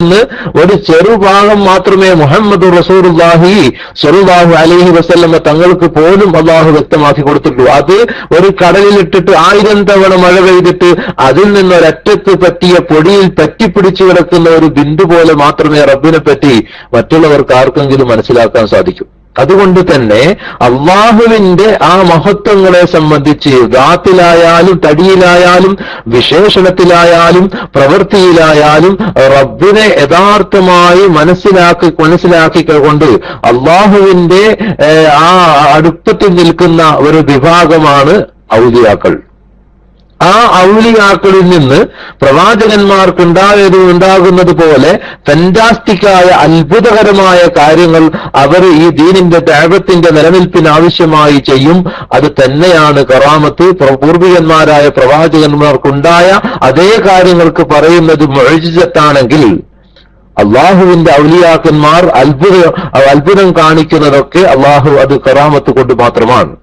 ഒരു ചെറുഭാഗം മാത്രമേ മുഹമ്മദ് റസൂലുള്ളാഹി സ്വല്ലല്ലാഹു അലൈഹി വസല്ലമ തങ്ങൾക്ക് പോലും അള്ളാഹു വ്യക്തമാക്കി കൊടുത്തിട്ടുള്ളൂ. അത് ഒരു കടലിലിട്ടിട്ട് 1000 തവണ മഴ പെയ്തിട്ട് അതിൽ നിന്നൊരറ്റത്ത് പറ്റിയ പൊടിയിൽ പറ്റിപ്പിടിച്ചു കിടക്കുന്ന ഒരു ബിന്ദു പോലെ മാത്രമേ റബ്ബിനെ പറ്റി മറ്റുള്ളവർക്ക് ആർക്കെങ്കിലും മനസ്സിലാക്കാൻ സാധിക്കൂ. അതുകൊണ്ട് തന്നെ അള്ളാഹുവിന്റെ ആ മഹത്വങ്ങളെ സംബന്ധിച്ച് ദാത്തിലായാലും തടിയിലായാലും വിശേഷണത്തിലായാലും പ്രവൃത്തിയിലായാലും റബ്ബിനെ യഥാർത്ഥമായി മനസ്സിലാക്കിക്കൊണ്ട് അള്ളാഹുവിന്റെ ആ അടുപ്പത്തിൽ നിൽക്കുന്ന ഒരു വിഭാഗമാണ് ഔലിയാക്കൾ. ആ ഔലിയാക്കളിൽ നിന്ന് പ്രവാചകന്മാർക്കുണ്ടാകുന്നത് പോലെ ഫാന്റാസ്റ്റിക്കായ അത്ഭുതകരമായ കാര്യങ്ങൾ അവർ ഈ ദീനിന്റെ ദഅവത്തിന്റെ നിലനിൽപ്പിന് ആവശ്യമായി ചെയ്യും. അത് തന്നെയാണ് കറാമത്ത്. പൂർവികന്മാരായ പ്രവാചകന്മാർക്കുണ്ടായ അതേ കാര്യങ്ങൾക്ക് പറയുന്നത് മുഅ്ജിസത്താണെങ്കിൽ അള്ളാഹുവിന്റെ ഔലിയാക്കന്മാർ അത്ഭുതം കാണിക്കുന്നതൊക്കെ അള്ളാഹു അത് കറാമത്ത് കൊണ്ട് മാത്രമാണ്.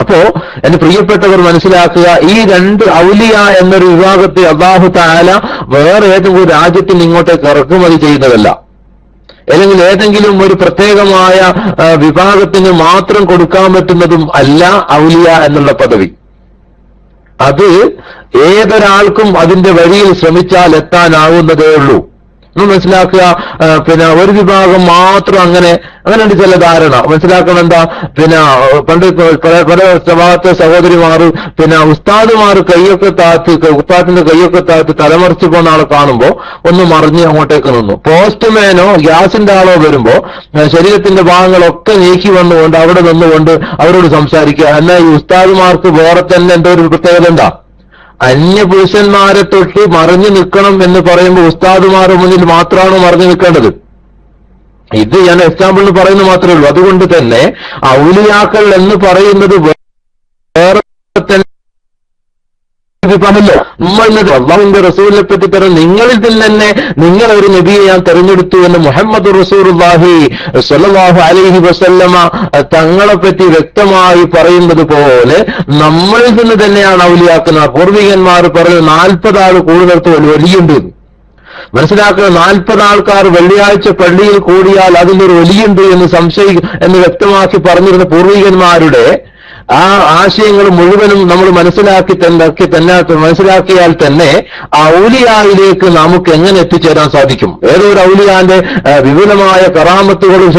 അപ്പോ എന്റെ പ്രിയപ്പെട്ടവർ മനസ്സിലാക്കുക, ഈ 2 ഔലിയ എന്നൊരു വിഭാഗത്തെ അല്ലാഹു തആല വേറെ ഏതെങ്കിലും രാജ്യത്തിൽ ഇങ്ങോട്ടേക്ക് ഇറക്കുമതി ചെയ്യുന്നതല്ല, അല്ലെങ്കിൽ ഏതെങ്കിലും ഒരു പ്രത്യേകമായ വിഭാഗത്തിന് മാത്രം കൊടുക്കാൻ പറ്റുന്നതും അല്ല ഔലിയ എന്നുള്ള പദവി. അത് ഏതൊരാൾക്കും അതിന്റെ വഴിയിൽ ശ്രമിച്ചാൽ എത്താനാവുന്നതേ ഉള്ളൂ. മനസ്സിലാക്കുക. പിന്നെ ഒരു വിഭാഗം മാത്രം അങ്ങനെ ചില ധാരണ മനസ്സിലാക്കണം. എന്താ പണ്ട് പല സ്വഭാവത്തെ സഹോദരിമാർ ഉസ്താദുമാർ കൈയൊക്കെ ഉസ്താദിന്റെ കൈയൊക്കെ താഴ്ത്തി തലമറിച്ച് പോകുന്ന ആളെ കാണുമ്പോ ഒന്ന് മറിഞ്ഞ് അങ്ങോട്ടേക്ക് നിന്നു. പോസ്റ്റ്മാനോ ഗ്യാസിന്റെ ആളോ വരുമ്പോ ശരീരത്തിന്റെ ഭാഗങ്ങളൊക്കെ നീക്കി വന്നുകൊണ്ട് അവിടെ നിന്നുകൊണ്ട് അവരോട് സംസാരിക്കുക. എന്നാൽ ഈ ഉസ്താദുമാർക്ക് വേറെ തന്നെ എന്തോ ഒരു പ്രത്യേകത എന്താ? അന്യപുരുഷന്മാരെ തൊട്ട് മറിഞ്ഞു നിൽക്കണം എന്ന് പറയുമ്പോൾ ഉസ്താദുമാരുടെ മുന്നിൽ മാത്രമാണ് മറിഞ്ഞു നിൽക്കേണ്ടത്. ഇത് ഞാൻ എക്സാമ്പിളിന് പറയുന്നത് മാത്രമേ ഉള്ളൂ. അതുകൊണ്ട് തന്നെ ഔലിയാക്കൾ എന്ന് പറയുന്നത് വേറെ തന്നെ അള്ളാഹുവിന്റെ റസൂലിനെ പറ്റി തരം നിങ്ങളിൽ തന്നെ നിങ്ങൾ ഒരു നബിയെ ഞാൻ തെരഞ്ഞെടുത്തു എന്ന് മുഹമ്മദ് റസൂലുള്ളാഹി സ്വല്ലല്ലാഹു അലൈഹി വസല്ലമ തങ്ങളെ പറ്റി വ്യക്തമായി പറയുന്നത് പോലെ നമ്മളിൽ നിന്ന് തന്നെയാണ് ഔലിയാക്കന്മാർ. പൂർവികന്മാർ പറഞ്ഞു 40 ആൾ കൂടുന്നിടത്ത് വലിയുണ്ട്. മനസ്സിലാക്കുക, 40 ആൾക്കാർ വെള്ളിയാഴ്ച പള്ളിയിൽ കൂടിയാൽ അതിലൊരു വലിയുണ്ട് എന്ന് വ്യക്തമാക്കി പറഞ്ഞിരുന്ന പൂർവികന്മാരുടെ ആ ആശയങ്ങൾ മുഴുവനും നമ്മൾ മനസ്സിലാക്കിയാൽ തന്നെ ഔലിയായിലേക്ക് നമുക്ക് എങ്ങനെ എത്തിച്ചേരാൻ സാധിക്കും? ഏതോ ഒരു ഔലിയാന്റെ വിപുലമായ കറാമത്തുകളും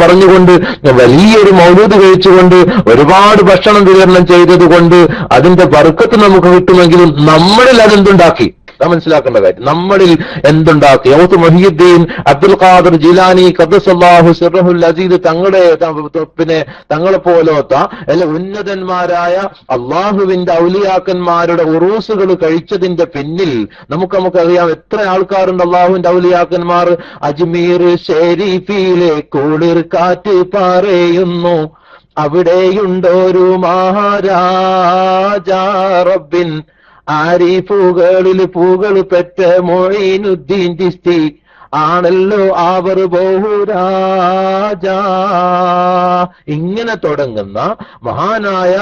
പറഞ്ഞുകൊണ്ട് വലിയൊരു മൗലൂദ് കഴിച്ചുകൊണ്ട് ഒരുപാട് ഭക്ഷണം വിതരണം ചെയ്തതുകൊണ്ട് അതിന്റെ ബർക്കത്ത് നമുക്ക് കിട്ടുമെങ്കിലും നമ്മളിൽ അതെന്തുണ്ടാക്കി? മനസ്സിലാക്കേണ്ട കാര്യം, നമ്മളിൽ എന്തുണ്ടാക്കി? ഔത്ത് മുഹ്യിദ്ദീൻ അബ്ദുൽ ഖാദിർ ജീലാനി ഖദ്ദസല്ലാഹു സിർറഹുൽ അസീദ് തങ്ങളെ പോലത്തെ ഉന്നതന്മാരായ അള്ളാഹുവിന്റെ ഔലിയാക്കന്മാരുടെ ഉറൂസുകൾ കഴിച്ചതിന്റെ പിന്നിൽ നമുക്കറിയാം എത്ര ആൾക്കാരുണ്ട് അള്ളാഹുവിന്റെ ഔലിയാക്കന്മാർ. അജ്മീർ ഷരീഫിലെ കുളിർ കാറ്റ് പറയുന്നു, അവിടെയുണ്ടൊരു മഹാരാജാ റബ്ബിൻ ആരിഫുകളിൽ പൂകൾ പെറ്റ മൊയ്നുദ്ദീൻ ചിസ്തി ആണല്ലോ അവർ ബഹുരാജ. ഇങ്ങനെ തുടങ്ങുന്ന മഹാനായ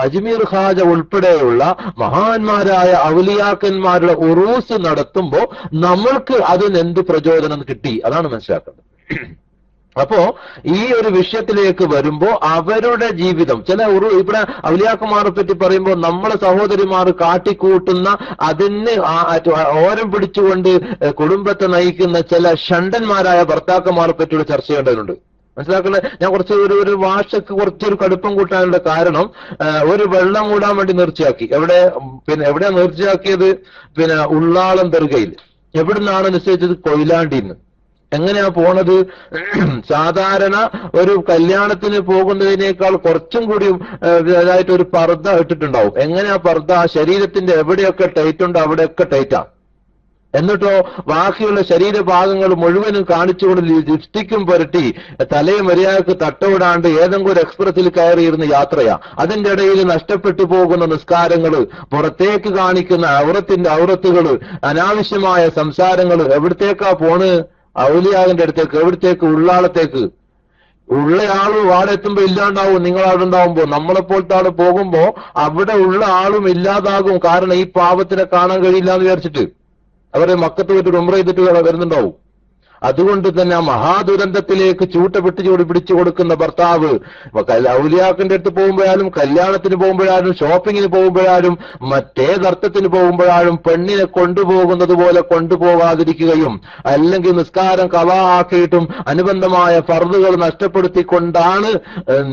അജ്മീർ ഖാജ ഉൾപ്പെടെയുള്ള മഹാന്മാരായ ഔലിയാക്കന്മാരുടെ ഉറൂസ് നടത്തുമ്പോ നമ്മൾക്ക് അതിനെന്ത് പ്രചോദനം കിട്ടി? അതാണ് മനസ്സിലാക്കേണ്ടത്. അപ്പോ ഈ ഒരു വിഷയത്തിലേക്ക് വരുമ്പോ അവരുടെ ജീവിതം ഇവിടെ ഔലിയാക്കന്മാരെ പറ്റി പറയുമ്പോൾ നമ്മളെ സഹോദരിമാർ കാട്ടിക്കൂട്ടുന്ന അതിന് ഓരം പിടിച്ചുകൊണ്ട് കുടുംബത്തെ നയിക്കുന്ന ചില ഷണ്ടന്മാരായ ഭർത്താക്കന്മാരെ പറ്റിയുള്ള ചർച്ച ചെയ്യേണ്ടതുണ്ട്. മനസ്സിലാക്കുന്നത് ഞാൻ ഒരു ഭാഷക്ക് കുറച്ചൊരു കടുപ്പം കൂട്ടാനുള്ള കാരണം ഒരു വെള്ളം മൂടാൻ വേണ്ടി നേർച്ചയാക്കി. എവിടെയാ നേർച്ചയാക്കിയത്? ഉള്ളാളം ദർഗയിൽ. എവിടുന്നാണ് നിശ്ചയിച്ചത്? കൊയിലാണ്ടിന്ന്. എങ്ങനെയാ പോണത്? സാധാരണ ഒരു കല്യാണത്തിന് പോകുന്നതിനേക്കാൾ കുറച്ചും കൂടിയും അതായിട്ട് ഒരു പർദ്ദ ഇട്ടിട്ടുണ്ടാവും. എങ്ങനെയാ പർദ്ദ? ശരീരത്തിന്റെ എവിടെയൊക്കെ ടൈറ്റ് ഉണ്ടോ അവിടെയൊക്കെ ടൈറ്റാ. എന്നിട്ടോ ബാക്കിയുള്ള ശരീരഭാഗങ്ങൾ മുഴുവനും കാണിച്ചുകൊണ്ട് ലിപ്സ്റ്റിക്കും പുരട്ടി തലയെ മര്യാദക്ക് തട്ടവിടാണ്ട് ഏതെങ്കിലും ഒരു എക്സ്പ്രസിൽ കയറിയിരുന്ന യാത്രയാ. അതിന്റെ ഇടയിൽ നഷ്ടപ്പെട്ടു പോകുന്ന നിസ്കാരങ്ങള്, പുറത്തേക്ക് കാണിക്കുന്ന ഔറത്തുകള്, അനാവശ്യമായ സംസാരങ്ങള്. എവിടത്തേക്കാ പോണ്? ഔലിയാവിന്റെ അടുത്തേക്ക്. എവിടത്തേക്ക്? ഉള്ളാളത്തേക്ക്. ഉള്ളയാളും അവിടെ എത്തുമ്പോ ഇല്ലാണ്ടാവും. നിങ്ങളവിടെ ഉണ്ടാവുമ്പോ നമ്മളെപ്പോലത്തെ ആള് പോകുമ്പോ അവിടെ ഉള്ള ആളും ഇല്ലാതാകും. കാരണം ഈ പാവത്തിനെ കാണാൻ കഴിയില്ല എന്ന് വിചാരിച്ചിട്ട്. അവരെ മക്കത്ത് പോയിട്ട് ഉംറ ചെയ്തിട്ട് വരുന്നുണ്ടാവും. അതുകൊണ്ട് തന്നെ ആ മഹാദുരന്തത്തിലേക്ക് പിടിച്ചു കൊടുക്കുന്ന ഭർത്താവ് ഔലിയാക്കിന്റെ അടുത്ത് പോകുമ്പോഴാലും, കല്യാണത്തിന് പോകുമ്പോഴാലും, ഷോപ്പിങ്ങിന് പോകുമ്പോഴാലും, മറ്റേതർത്ഥത്തിന് പോകുമ്പോഴാലും പെണ്ണിനെ കൊണ്ടുപോകുന്നത് പോലെ കൊണ്ടുപോകാതിരിക്കുകയും, അല്ലെങ്കിൽ നിസ്കാരം ഖളാ ആക്കിയിട്ടും അനുബന്ധമായ ഫർളുകൾ നഷ്ടപ്പെടുത്തിക്കൊണ്ടാണ്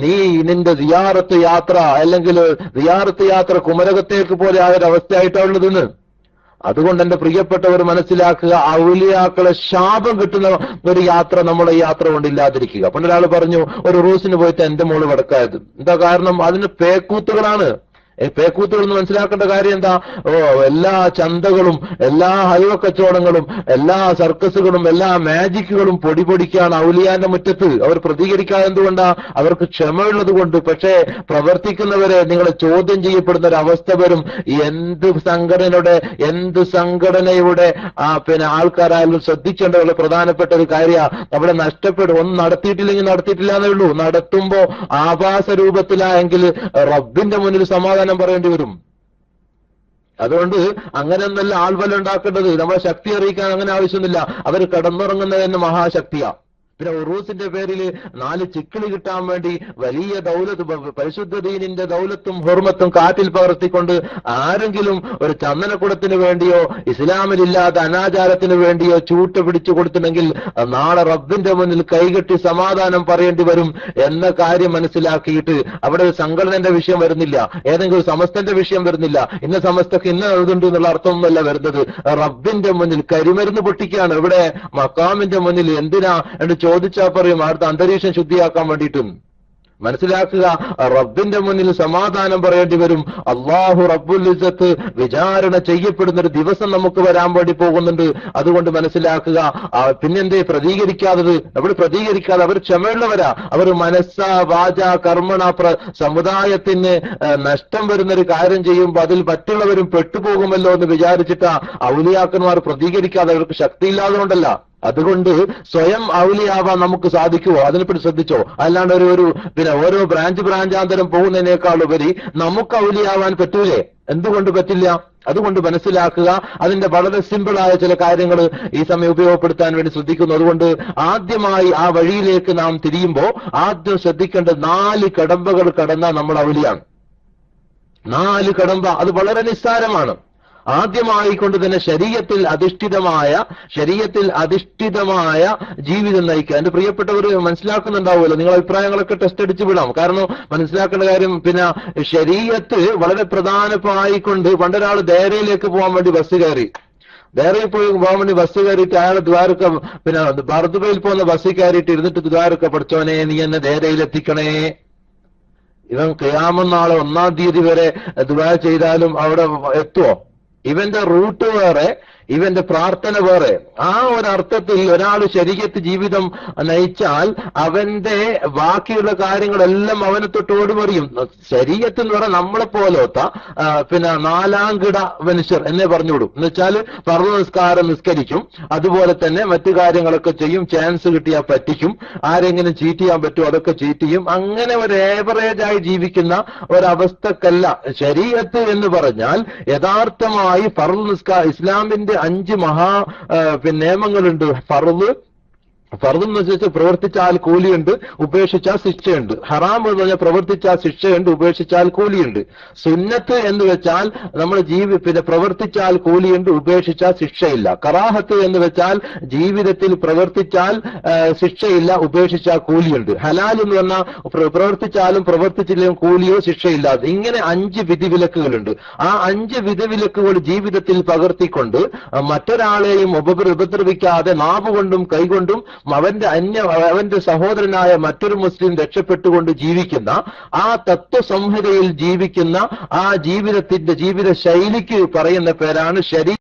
നീ നിന്റെ സിയാറത്ത് യാത്ര, അല്ലെങ്കിൽ സിയാറത്ത് യാത്ര കുമരകത്തേക്ക് പോലെ ആ ഒരു അവസ്ഥയായിട്ടുള്ളതെന്ന്. അതുകൊണ്ട് എന്റെ പ്രിയപ്പെട്ടവർ മനസ്സിലാക്കുക, ഔലിയാക്കളെ ശാപം കിട്ടുന്ന ഒരു യാത്ര നമ്മുടെ ഈ യാത്ര കൊണ്ടില്ലാതിരിക്കുക. പണ്ടൊരാൾ പറഞ്ഞു, ഒരു റൂസിന് പോയിട്ട് എന്റെ മോള് വടക്കായത്. എന്താ കാരണം? അതിന് പേക്കൂത്തുകളാണ്. പേക്കൂത്തുകൾ എന്ന് മനസ്സിലാക്കേണ്ട കാര്യം എന്താ? എല്ലാ ചന്തകളും, എല്ലാ ഹൈവ കച്ചവടങ്ങളും, എല്ലാ സർക്കസുകളും, എല്ലാ മാജിക്കുകളും പൊടിക്കാണ് ഔലിയാന്റെ മുറ്റത്ത്. അവർ പ്രതികരിക്കാതെ എന്തുകൊണ്ടാ? അവർക്ക് ക്ഷമയുള്ളത് കൊണ്ട്. പക്ഷേ പ്രവർത്തിക്കുന്നവരെ നിങ്ങൾ ചോദ്യം ചെയ്യപ്പെടുന്ന ഒരു അവസ്ഥ വരും. എന്ത് സംഘടനയുടെ ആൾക്കാരായാലും ശ്രദ്ധിക്കേണ്ട വളരെ പ്രധാനപ്പെട്ട ഒരു കാര്യമാണ്. അവിടെ നഷ്ടപ്പെടും. ഒന്നും നടത്തിയിട്ടില്ലെങ്കിൽ നടത്തിയിട്ടില്ല എന്നേ ഉള്ളൂ. നടത്തുമ്പോ ആഭാസ രൂപത്തിലായെങ്കിൽ റബ്ബിന്റെ മുന്നിൽ സമാധാനം പറയേണ്ടി വരും. അതുകൊണ്ട് അങ്ങനെയൊന്നല്ല ആൾബലം ഉണ്ടാക്കേണ്ടത്. നമ്മളെ ശക്തി അറിയിക്കാൻ അങ്ങനെ ആവശ്യമൊന്നുമില്ല. അവർ കിടന്നുറങ്ങുന്നത് തന്നെ മഹാശക്തിയാ. പിന്നെ ഉറൂസിന്റെ പേരിൽ 4 ചിക്കിളി കിട്ടാൻ വേണ്ടി വലിയ ദൗലത്ത്, പരിശുദ്ധ ദീനിന്റെ ദൗലത്തും ഹുർമത്തും കാറ്റിൽ പകർത്തിക്കൊണ്ട് ആരെങ്കിലും ഒരു ചന്ദനക്കുടത്തിന് വേണ്ടിയോ ഇസ്ലാമിലില്ലാത്ത അനാചാരത്തിന് വേണ്ടിയോ പിടിച്ചു കൊടുത്തിട്ടുണ്ടെങ്കിൽ നാളെ റബ്ബിന്റെ മുന്നിൽ കൈകെട്ടി സമാധാനം പറയേണ്ടി വരും എന്ന കാര്യം മനസ്സിലാക്കിയിട്ട് അവിടെ ഒരു സംഘടനന്റെ വിഷയം വരുന്നില്ല, ഏതെങ്കിലും സമസ്തന്റെ വിഷയം വരുന്നില്ല, ഇന്ന സമസ്തക്ക് ഇന്ന എഴുതുണ്ട് എന്നുള്ള അർത്ഥമൊന്നുമല്ല വരുന്നത്. റബ്ബിന്റെ മുന്നിൽ കരിമരുന്ന് പൊട്ടിക്കുകയാണ്. ഇവിടെ മക്കാമിന്റെ മുന്നിൽ എന്തിനാ എന്ന് ചോദിച്ചാൽ പറയും അടുത്ത അന്തരീക്ഷം ശുദ്ധിയാക്കാൻ വേണ്ടിയിട്ടും. മനസ്സിലാക്കുക, റബ്ബിന്റെ മുന്നിൽ സമാധാനം പറയേണ്ടി വരും. അല്ലാഹു റബ്ബുൽ ഇസ്സത്ത് വിചാരണ ചെയ്യപ്പെടുന്ന ഒരു ദിവസം നമുക്ക് വരാൻ വേണ്ടി പോകുന്നുണ്ട്. അതുകൊണ്ട് മനസ്സിലാക്കുക. പിന്നെന്തേ പ്രതികരിക്കാത്തത്? അവർ പ്രതികരിക്കാതെ അവർ ക്ഷമയുള്ളവരാ. അവർ മനസ്സാ വാച കർമ്മണ സമുദായത്തിന് നഷ്ടം വരുന്നൊരു കാര്യം ചെയ്യുമ്പോൾ അതിൽ മറ്റുള്ളവരും പെട്ടുപോകുമല്ലോ എന്ന് വിചാരിച്ചിട്ടാ ഔലിയാക്കന്മാർ പ്രതികരിക്കാതെ. അവർക്ക് ശക്തിയില്ലാതെ കൊണ്ടല്ല. അതുകൊണ്ട് സ്വയം ഔലിയാവാൻ നമുക്ക് സാധിക്കുമോ? അതിനെപ്പറ്റി ശ്രദ്ധിച്ചോ? അല്ലാണ്ട് ഓരോ ബ്രാഞ്ചാന്തരം പോകുന്നതിനേക്കാൾ ഉപരി നമുക്ക് ഔലിയാവാൻ പറ്റൂലേ? എന്തുകൊണ്ട് പറ്റില്ല? അതുകൊണ്ട് മനസ്സിലാക്കുക. അതിന്റെ വളരെ സിമ്പിളായ ചില കാര്യങ്ങൾ ഈ സമയം ഉപയോഗപ്പെടുത്താൻ വേണ്ടി ശ്രദ്ധിക്കുന്നു. അതുകൊണ്ട് ആദ്യമായി ആ വഴിയിലേക്ക് നാം തിരിയുമ്പോൾ ആദ്യം ശ്രദ്ധിക്കേണ്ടത് 4 കടമ്പകൾ കടന്നാൽ നമ്മൾ ഔലിയാണ്. 4 കടമ്പ, അത് വളരെ നിസ്സാരമാണ്. ആദ്യമായി കൊണ്ട് തന്നെ ശരീഅത്തിൽ അധിഷ്ഠിതമായ ജീവിതം നയിക്കുക. എന്റെ പ്രിയപ്പെട്ടവർ മനസ്സിലാക്കുന്നുണ്ടാവുമല്ലോ. നിങ്ങൾ അഭിപ്രായങ്ങളൊക്കെ ടെസ്റ്റ് അടിച്ചു വിടാം. കാരണം മനസ്സിലാക്കേണ്ട കാര്യം, പിന്നെ ശരീഅത്ത് വളരെ പ്രധാനമായിക്കൊണ്ട് പണ്ടൊരാൾ ദേരയിലേക്ക് പോകാൻ വേണ്ടി ബസ് കയറി. ദേരയിൽ പോകാൻ വേണ്ടി ബസ് കയറിയിട്ട് അയാൾ ദ്വാരക്ക, ബർദുബയിൽ പോകുന്ന ബസ്സിൽ കയറിയിട്ട് ഇരുന്നിട്ട് ദ്വാരക്ക, പഠിച്ചോനെ നീ എന്നെ ദേരയിലെത്തിക്കണേ. ഇവൻ ഖിയാമത്ത് നാളെ 1-ാം തീയതി വരെ ദുആ ചെയ്താലും അവിടെ എത്തുമോ? ഇവന്റെ റൂട്ട് വേറെ, ഇവന്റെ പ്രാർത്ഥന വേറെ. ആ ഒരർത്ഥത്തിൽ ഒരാൾ ശരീഅത്ത് ജീവിതം നയിച്ചാൽ അവന്റെ ബാക്കിയുള്ള കാര്യങ്ങളെല്ലാം അവനെ തൊട്ട് ഓടുമറിയും. ശരീഅത്ത് എന്ന് പറഞ്ഞാൽ നമ്മളെ പോലത്തെ 4-ാം കിട മനുഷ്യർ എന്നേ പറഞ്ഞുവിടും. എന്ന് വെച്ചാൽ ഫർള് നിസ്കാരം നിസ്കരിക്കും, അതുപോലെ തന്നെ മറ്റു കാര്യങ്ങളൊക്കെ ചെയ്യും, ചാൻസ് കിട്ടിയാൽ പറ്റിക്കും, ആരെങ്കിലും ചീറ്റ് ചെയ്യാൻ പറ്റുമോ അതൊക്കെ ചീറ്റ് ചെയ്യും. അങ്ങനെ ഒരു ഏവറേജായി ജീവിക്കുന്ന ഒരവസ്ഥക്കല്ല ശരീഅത്ത് എന്ന് പറഞ്ഞാൽ. യഥാർത്ഥമായി ഫർള് നിസ്കാരം, ഇസ്ലാമിന്റെ 5 മഹാ നിയമങ്ങളുണ്ട്. ഫർദ് എന്ന് വെച്ചാൽ പ്രവർത്തിച്ചാൽ കൂലിയുണ്ട്, ഉപേക്ഷിച്ചാൽ ശിക്ഷയുണ്ട്. ഹറാം എന്ന് പറഞ്ഞാൽ പ്രവർത്തിച്ചാൽ ശിക്ഷയുണ്ട്, ഉപേക്ഷിച്ചാൽ കൂലിയുണ്ട്. സുന്നത്ത് എന്ന് വെച്ചാൽ നമ്മൾ പ്രവർത്തിച്ചാൽ കൂലിയുണ്ട്, ഉപേക്ഷിച്ചാൽ ശിക്ഷയില്ല. കറാഹത്ത് എന്ന് വെച്ചാൽ ജീവിതത്തിൽ പ്രവർത്തിച്ചാൽ ശിക്ഷയില്ല, ഉപേക്ഷിച്ചാൽ കൂലിയുണ്ട്. ഹലാൽ എന്ന് പറഞ്ഞാൽ പ്രവർത്തിച്ചാലും പ്രവർത്തിച്ചില്ലെങ്കിലും കൂലിയോ ശിക്ഷയില്ലാതെ. ഇങ്ങനെ 5 വിധിവിലക്കുകളുണ്ട്. ആ 5 വിധിവിലക്കുകൾ ജീവിതത്തിൽ പകർത്തിക്കൊണ്ട് മറ്റൊരാളെയും ഉപദ്രവിക്കാതെ നാവുകൊണ്ടും കൈകൊണ്ടും അവന്റെ സഹോദരനായ മറ്റൊരു മുസ്ലിം രക്ഷപ്പെട്ടുകൊണ്ട് ജീവിക്കുന്ന ആ തത്വസംഹിതയിൽ ജീവിക്കുന്ന ആ ജീവിത ശൈലിക്ക് പറയുന്ന പേരാണ് ശരീഅത്ത്.